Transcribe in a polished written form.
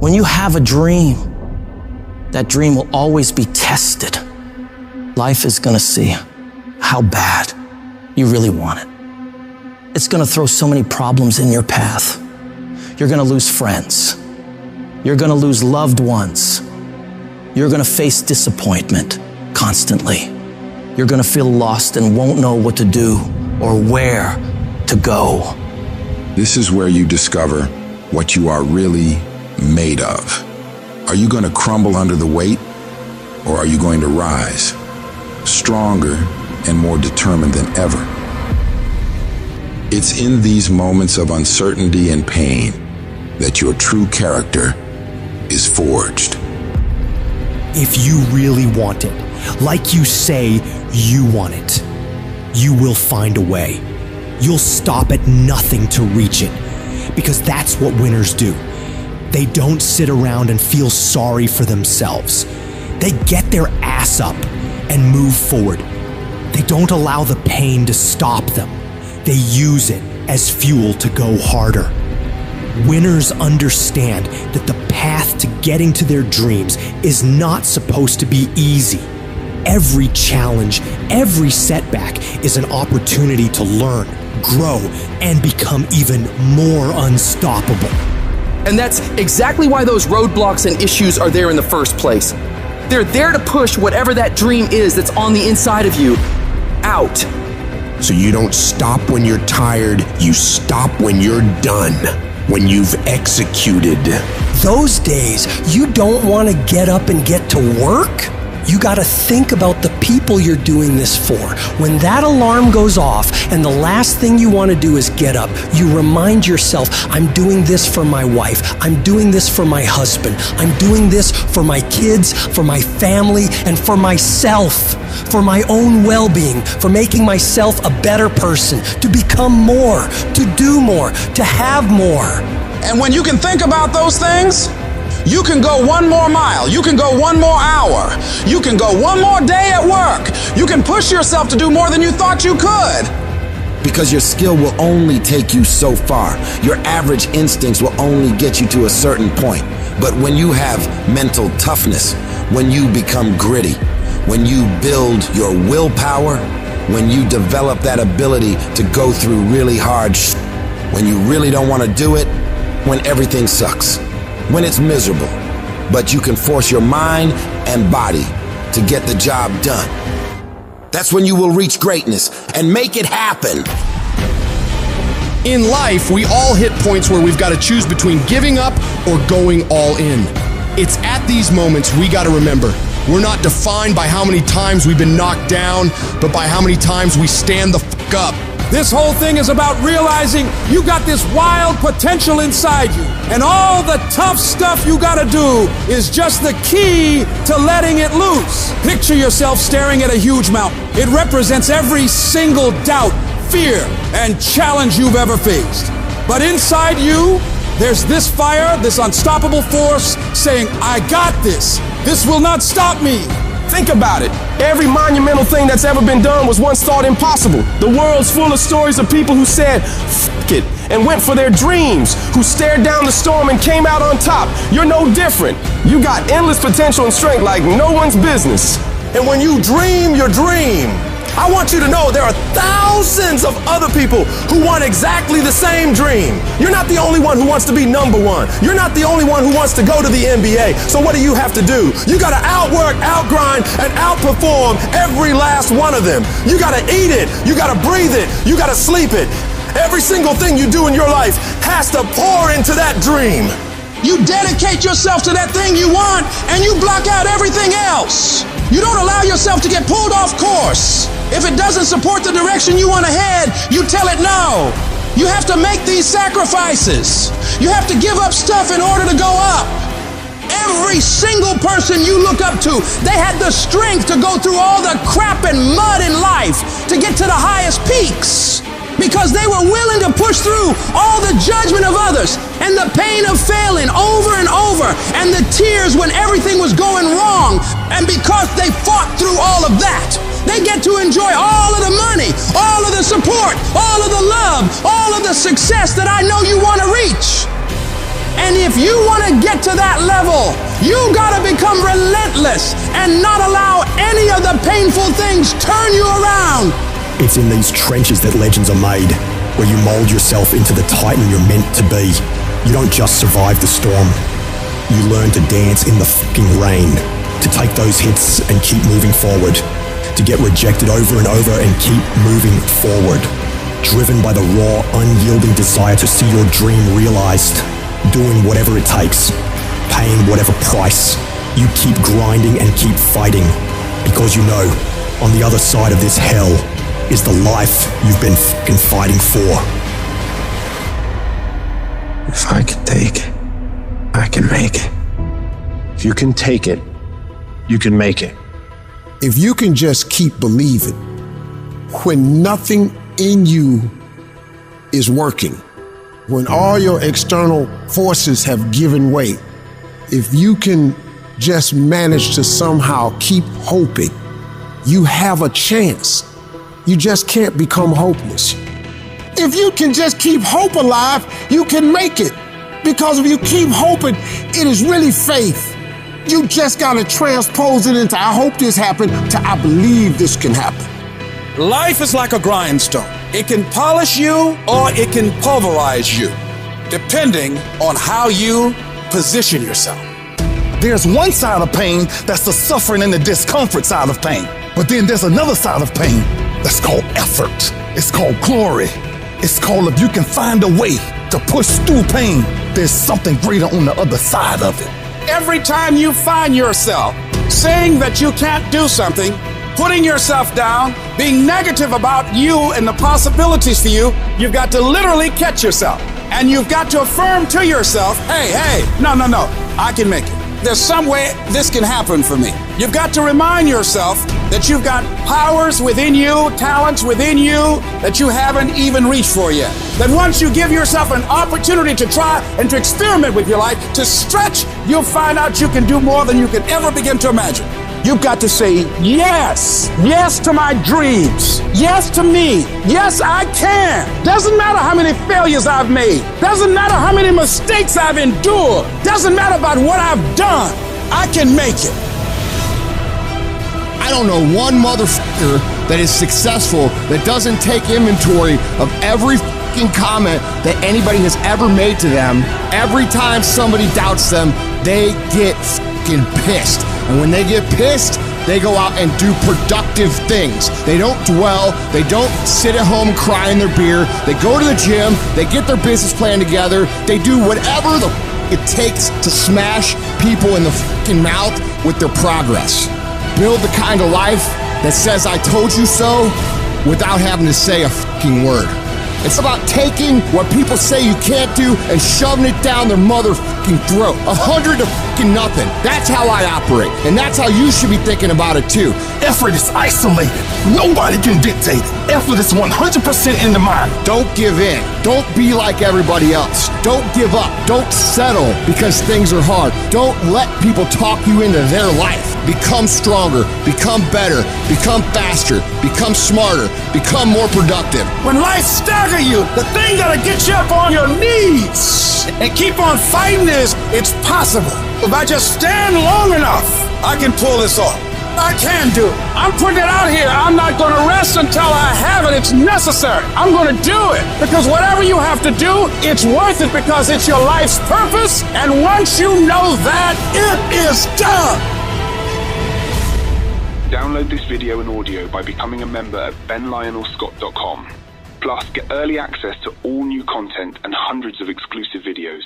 When you have a dream, that dream will always be tested. Life is gonna see how bad you really want it. It's gonna throw so many problems in your path. You're gonna lose friends. You're gonna lose loved ones. You're gonna face disappointment constantly. You're gonna feel lost and won't know what to do or where to go. This is where you discover what you are really made of. Are you gonna crumble under the weight, or are you going to rise, stronger and more determined than ever? It's in these moments of uncertainty and pain that your true character is forged. If you really want it, like you say you want it, you will find a way. You'll stop at nothing to reach it, because that's what winners do. They don't sit around and feel sorry for themselves. They get their ass up and move forward. They don't allow the pain to stop them. They use it as fuel to go harder. Winners understand that the path to getting to their dreams is not supposed to be easy. Every challenge, every setback is an opportunity to learn, grow, and become even more unstoppable. And that's exactly why those roadblocks and issues are there in the first place. They're there to push whatever that dream is that's on the inside of you out. So you don't stop when you're tired, you stop when you're done, when you've executed. Those days, you don't want to get up and get to work? You got to think about the people you're doing this for. When that alarm goes off and the last thing you want to do is get up, you remind yourself, I'm doing this for my wife. I'm doing this for my husband. I'm doing this for my kids, for my family, and for myself, for my own well-being, for making myself a better person, to become more, to do more, to have more. And when you can think about those things, you can go one more mile. You can go one more hour. You can go one more day at work. You can push yourself to do more than you thought you could. Because your skill will only take you so far. Your average instincts will only get you to a certain point. But when you have mental toughness, when you become gritty, when you build your willpower, when you develop that ability to go through really hard when you really don't want to do it, when everything sucks, when it's miserable, but you can force your mind and body to get the job done. That's when you will reach greatness and make it happen. In life, we all hit points where we've got to choose between giving up or going all in. It's at these moments we got to remember, we're not defined by how many times we've been knocked down, but by how many times we stand the fuck up. This whole thing is about realizing you got this wild potential inside you, and all the tough stuff you gotta do is just the key to letting it loose. Picture yourself staring at a huge mountain. It represents every single doubt, fear, and challenge you've ever faced. But inside you, there's this fire, this unstoppable force saying, I got this. This will not stop me. Think about it. Every monumental thing that's ever been done was once thought impossible. The world's full of stories of people who said, F it, and went for their dreams, who stared down the storm and came out on top. You're no different. You got endless potential and strength like no one's business. And when you dream your dream, I want you to know there are thousands of other people who want exactly the same dream. You're not the only one who wants to be number one. You're not the only one who wants to go to the NBA. So what do you have to do? You gotta outwork, outgrind, and outperform every last one of them. You gotta eat it. You gotta breathe it. You gotta sleep it. Every single thing you do in your life has to pour into that dream. You dedicate yourself to that thing you want, and you block out everything else. You don't allow yourself to get pulled off course. If it doesn't support the direction you want to head, you tell it no. You have to make these sacrifices. You have to give up stuff in order to go up. Every single person you look up to, they had the strength to go through all the crap and mud in life to get to the highest peaks. Because they were willing to push through all the judgment of others and the pain of failing over and over and the tears when everything was going wrong. And because they fought through all of that, they get to enjoy all of the money, all of the support, all of the love, all of the success that I know you want to reach. And if you want to get to that level, you got to become relentless and not allow any of the painful things turn you around. It's in these trenches that legends are made, where you mold yourself into the titan you're meant to be. You don't just survive the storm. You learn to dance in the fucking rain, to take those hits and keep moving forward, to get rejected over and over and keep moving forward, driven by the raw, unyielding desire to see your dream realized, doing whatever it takes, paying whatever price. You keep grinding and keep fighting, because you know, on the other side of this hell is the life you've been fucking fighting for. If I can take it, I can make it. If you can take it, you can make it. If you can just keep believing, when nothing in you is working, when all your external forces have given way, if you can just manage to somehow keep hoping, you have a chance. You just can't become hopeless. If you can just keep hope alive, you can make it. Because if you keep hoping, it is really faith. You just gotta transpose it into I hope this happened to I believe this can happen. Life is like a grindstone. It can polish you or it can pulverize you, depending on how you position yourself. There's one side of pain that's the suffering and the discomfort side of pain. But then there's another side of pain that's called effort. It's called glory. It's called if you can find a way to push through pain, there's something greater on the other side of it. Every time you find yourself saying that you can't do something, putting yourself down, being negative about you and the possibilities for you, you've got to literally catch yourself. And you've got to affirm to yourself, hey, no, I can make it. There's some way this can happen for me. You've got to remind yourself that you've got powers within you, talents within you that you haven't even reached for yet. That once you give yourself an opportunity to try and to experiment with your life, to stretch, you'll find out you can do more than you can ever begin to imagine. You've got to say yes. Yes to my dreams. Yes to me. Yes, I can. Doesn't matter how many failures I've made. Doesn't matter how many mistakes I've endured. Doesn't matter about what I've done. I can make it. I don't know one motherfucker that is successful that doesn't take inventory of every fucking comment that anybody has ever made to them. Every time somebody doubts them, they get fucking pissed. And when they get pissed, they go out and do productive things. They don't dwell. They don't sit at home and cry in their beer. They go to the gym. They get their business plan together. They do whatever it takes to smash people in the fucking mouth with their progress. Build the kind of life that says I told you so without having to say a fucking word. It's about taking what people say you can't do and shoving it down their motherfucking throat. 100 to fucking nothing. That's how I operate. And that's how you should be thinking about it too. Effort is isolated. Nobody can dictate it. Effort is 100% in the mind. Don't give in. Don't be like everybody else. Don't give up. Don't settle because things are hard. Don't let people talk you into their life. Become stronger. Become better. Become faster. Become smarter. Become more productive. When life staggers you, the thing that'll get you up on your knees and keep on fighting is, it's possible. If I just stand long enough, I can pull this off. I can do it. I'm putting it out here. I'm not going to rest until I have it. It's necessary. I'm going to do it. Because whatever you have to do, it's worth it because it's your life's purpose. And once you know that, it is done. Download this video and audio by becoming a member at benlionelscott.com. Plus, get early access to all new content and hundreds of exclusive videos.